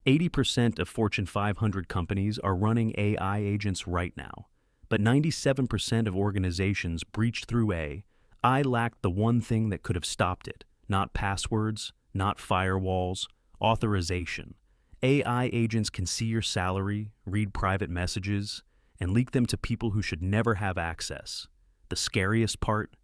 80% of Fortune 500 companies are running AI agents right now, but 97% of organizations breached through AI lacked the one thing that could have stopped it, not passwords, not firewalls, authorization. AI agents can see your salary, read private messages, and leak them to people who should never have access. The scariest part?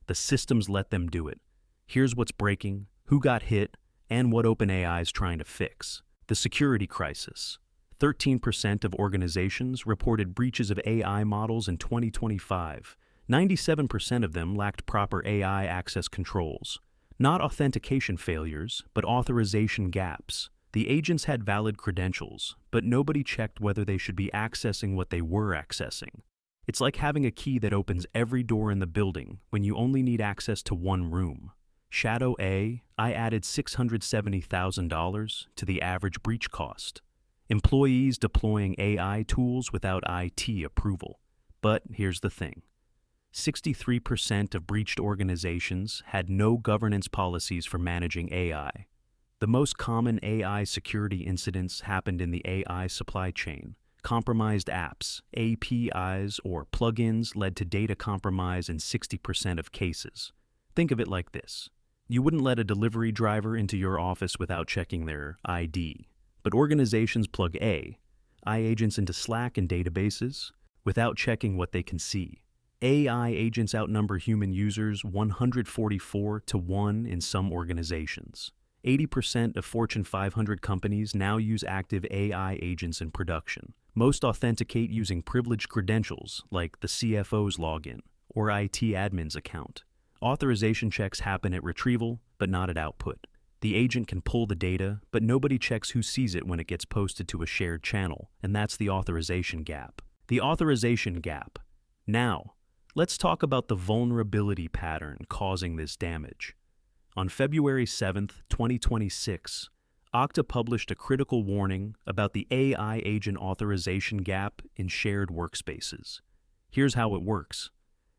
The systems let them do it. Here's what's breaking, who got hit, and what OpenAI is trying to fix. The security crisis. 13% of organizations reported breaches of AI models in 2025. 97% of them lacked proper AI access controls. Not authentication failures, but authorization gaps. The agents had valid credentials, but nobody checked whether they should be accessing what they were accessing. It's like having a key that opens every door in the building when you only need access to one room. Shadow AI added $670,000 to the average breach cost. Employees deploying AI tools without IT approval. But here's the thing. 63% of breached organizations had no governance policies for managing AI. The most common AI security incidents happened in the AI supply chain. Compromised apps, APIs, or plugins led to data compromise in 60% of cases. Think of it like this. You wouldn't let a delivery driver into your office without checking their ID. But organizations plug AI agents into Slack and databases without checking what they can see. AI agents outnumber human users 144 to 1 in some organizations. 80% of Fortune 500 companies now use active AI agents in production. Most authenticate using privileged credentials like the CFO's login or IT admin's account. Authorization checks happen at retrieval, but not at output. The agent can pull the data, but nobody checks who sees it when it gets posted to a shared channel, and that's the authorization gap. The authorization gap. Now, let's talk about the vulnerability pattern causing this damage. On February 7, 2026, Okta published a critical warning about the AI agent authorization gap in shared workspaces. Here's how it works.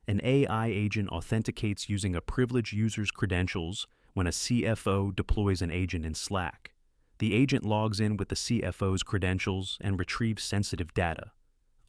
An AI agent authenticates using a privileged user's credentials when a CFO deploys an agent in Slack. The agent logs in with the CFO's credentials and retrieves sensitive data.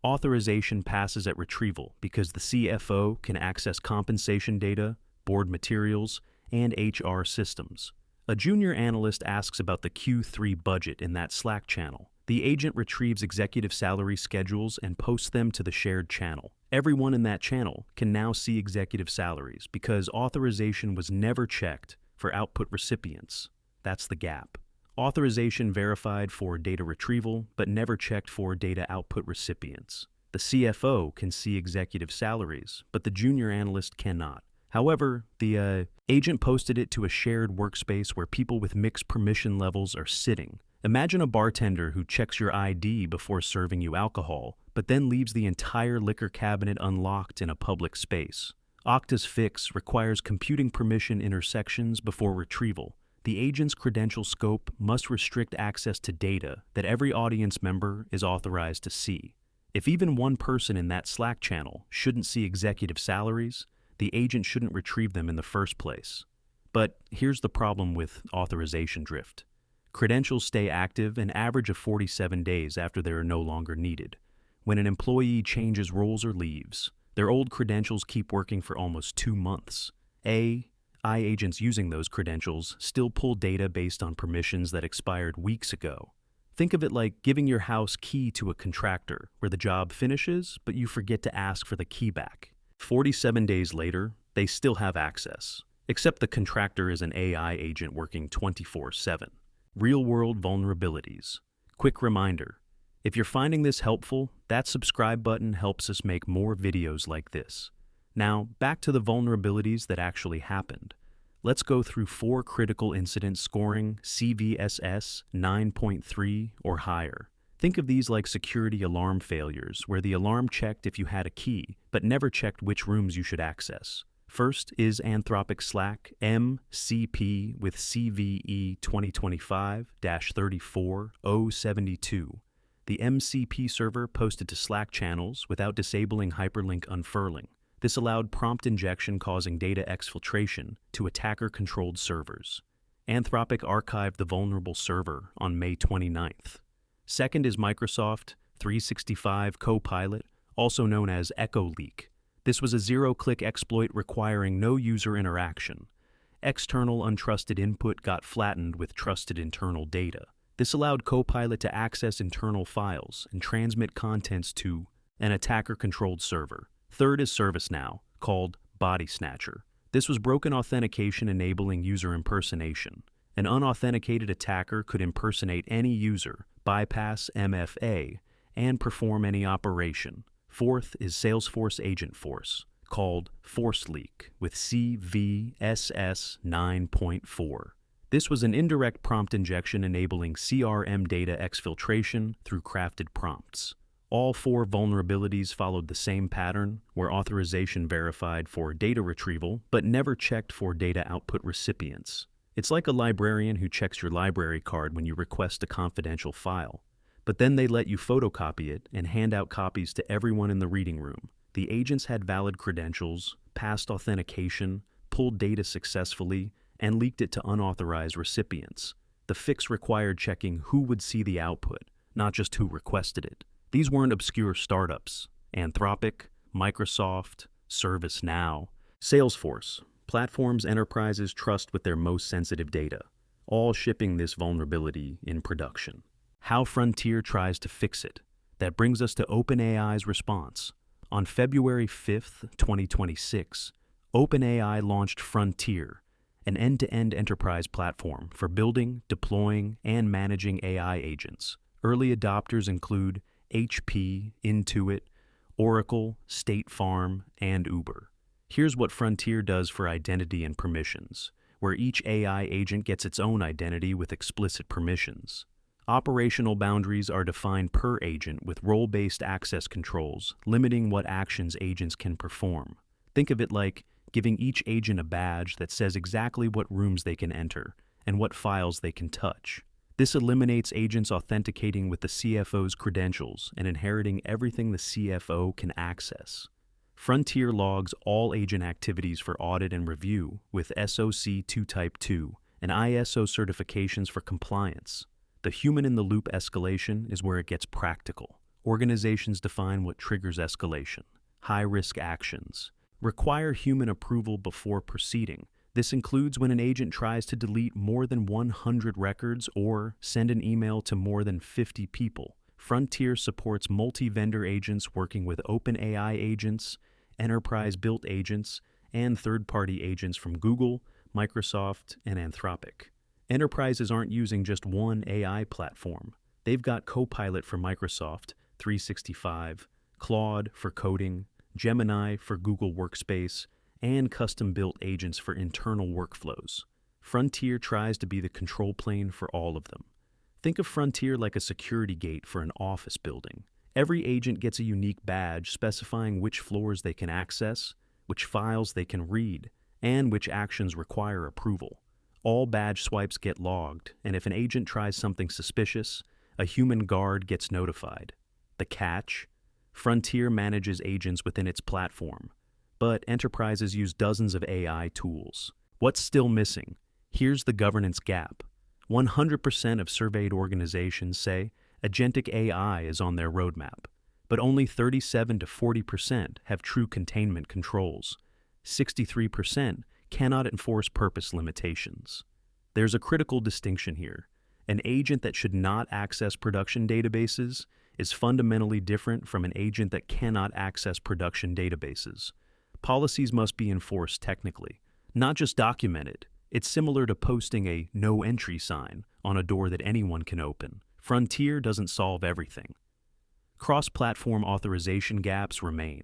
Authorization passes at retrieval because the CFO can access compensation data, board materials, and HR systems. A junior analyst asks about the Q3 budget in that Slack channel. The agent retrieves executive salary schedules and posts them to the shared channel. Everyone in that channel can now see executive salaries because authorization was never checked for output recipients. That's the gap. Authorization verified for data retrieval, but never checked for data output recipients. The CFO can see executive salaries, but the junior analyst cannot. However, the agent posted it to a shared workspace where people with mixed permission levels are sitting. Imagine a bartender who checks your ID before serving you alcohol, but then leaves the entire liquor cabinet unlocked in a public space. Okta's fix requires computing permission intersections before retrieval. The agent's credential scope must restrict access to data that every audience member is authorized to see. If even one person in that Slack channel shouldn't see executive salaries, the agent shouldn't retrieve them in the first place. But here's the problem with authorization drift. Credentials stay active an average of 47 days after they are no longer needed. When an employee changes roles or leaves, their old credentials keep working for almost 2 months. AI agents using those credentials still pull data based on permissions that expired weeks ago. Think of it like giving your house key to a contractor where the job finishes, but you forget to ask for the key back. 47 days later, they still have access, except the contractor is an AI agent working 24/7. Real-world vulnerabilities. Quick reminder, if you're finding this helpful, that subscribe button helps us make more videos like this. Now, back to the vulnerabilities that actually happened. Let's go through 4 critical incidents scoring CVSS 9.3 or higher. Think of these like security alarm failures, where the alarm checked if you had a key, but never checked which rooms you should access. First is Anthropic Slack MCP with CVE 2025-34072. The MCP server posted to Slack channels without disabling hyperlink unfurling. This allowed prompt injection causing data exfiltration to attacker-controlled servers. Anthropic archived the vulnerable server on May 29th. Second is Microsoft 365 Copilot, also known as Echo Leak. This was a zero-click exploit requiring no user interaction. External untrusted input got flattened with trusted internal data. This allowed Copilot to access internal files and transmit contents to an attacker-controlled server. Third is ServiceNow, called Body Snatcher. This was broken authentication enabling user impersonation. An unauthenticated attacker could impersonate any user, bypass MFA, and perform any operation. Fourth is Salesforce Agent Force, called Force Leak with CVSS 9.4. This was an indirect prompt injection enabling CRM data exfiltration through crafted prompts. All four vulnerabilities followed the same pattern, where authorization verified for data retrieval, but never checked for data output recipients. It's like a librarian who checks your library card when you request a confidential file, but then they let you photocopy it and hand out copies to everyone in the reading room. The agents had valid credentials, passed authentication, pulled data successfully, and leaked it to unauthorized recipients. The fix required checking who would see the output, not just who requested it. These weren't obscure startups. Anthropic, Microsoft, ServiceNow, Salesforce, platforms enterprises trust with their most sensitive data, all shipping this vulnerability in production. How Frontier tries to fix it. That brings us to OpenAI's response. On February 5th, 2026, OpenAI launched Frontier, an end-to-end enterprise platform for building, deploying, and managing AI agents. Early adopters include HP, Intuit, Oracle, State Farm, and Uber. Here's what Frontier does for identity and permissions, where each AI agent gets its own identity with explicit permissions. Operational boundaries are defined per agent with role-based access controls, limiting what actions agents can perform. Think of it like giving each agent a badge that says exactly what rooms they can enter and what files they can touch. This eliminates agents authenticating with the CFO's credentials and inheriting everything the CFO can access. Frontier logs all agent activities for audit and review with SOC 2 Type 2 and ISO certifications for compliance. The human-in-the-loop escalation is where it gets practical. Organizations define what triggers escalation. High-risk actions require human approval before proceeding. This includes when an agent tries to delete more than 100 records or send an email to more than 50 people. Frontier supports multi-vendor agents working with OpenAI agents, enterprise-built agents, and third-party agents from Google, Microsoft, and Anthropic. Enterprises aren't using just one AI platform. They've got Copilot for Microsoft 365, Claude for coding, Gemini for Google Workspace, and custom-built agents for internal workflows. Frontier tries to be the control plane for all of them. Think of Frontier like a security gate for an office building. Every agent gets a unique badge specifying which floors they can access, which files they can read, and which actions require approval. All badge swipes get logged, and if an agent tries something suspicious, a human guard gets notified. The catch? Frontier manages agents within its platform, but enterprises use dozens of AI tools. What's still missing? Here's the governance gap. 100% of surveyed organizations say agentic AI is on their roadmap, but only 37 to 40% have true containment controls. 63% cannot enforce purpose limitations. There's a critical distinction here. An agent that should not access production databases is fundamentally different from an agent that cannot access production databases. Policies must be enforced technically, not just documented. It's similar to posting a no entry sign on a door that anyone can open. Frontier doesn't solve everything. Cross-platform authorization gaps remain.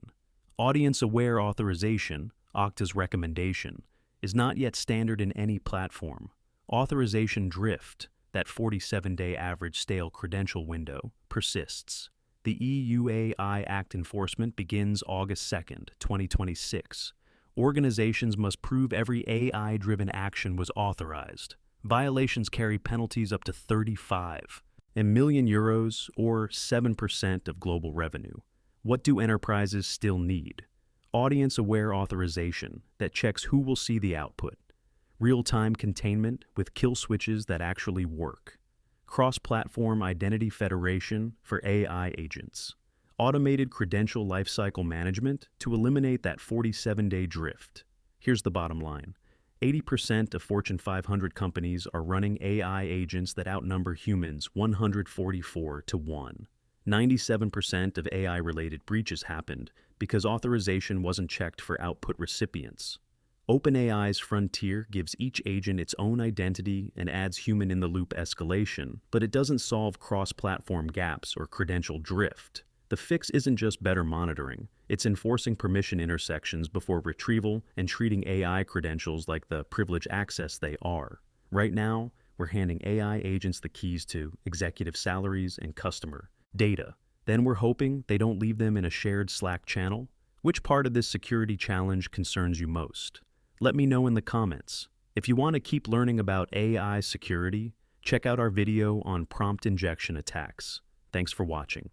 Audience-aware authorization, Okta's recommendation, is not yet standard in any platform. Authorization drift, that 47-day average stale credential window, persists. The EUAI Act enforcement begins August 2nd, 2026. Organizations must prove every AI-driven action was authorized. Violations carry penalties up to 35 million euros or 7% of global revenue. What do enterprises still need? Audience-aware authorization that checks who will see the output. real-time containment with kill switches that actually work, cross-platform identity federation for AI agents, automated credential lifecycle management to eliminate that 47-day drift. Here's the bottom line. 80% of Fortune 500 companies are running AI agents that outnumber humans 144 to 1. 97% of AI-related breaches happened because authorization wasn't checked for output recipients. OpenAI's Frontier gives each agent its own identity and adds human-in-the-loop escalation, but it doesn't solve cross-platform gaps or credential drift. The fix isn't just better monitoring, it's enforcing permission intersections before retrieval and treating AI credentials like the privileged access they are. Right now, we're handing AI agents the keys to executive salaries and customer data. Then we're hoping they don't leave them in a shared Slack channel. Which part of this security challenge concerns you most? Let me know in the comments. If you want to keep learning about AI security, check out our video on prompt injection attacks. Thanks for watching.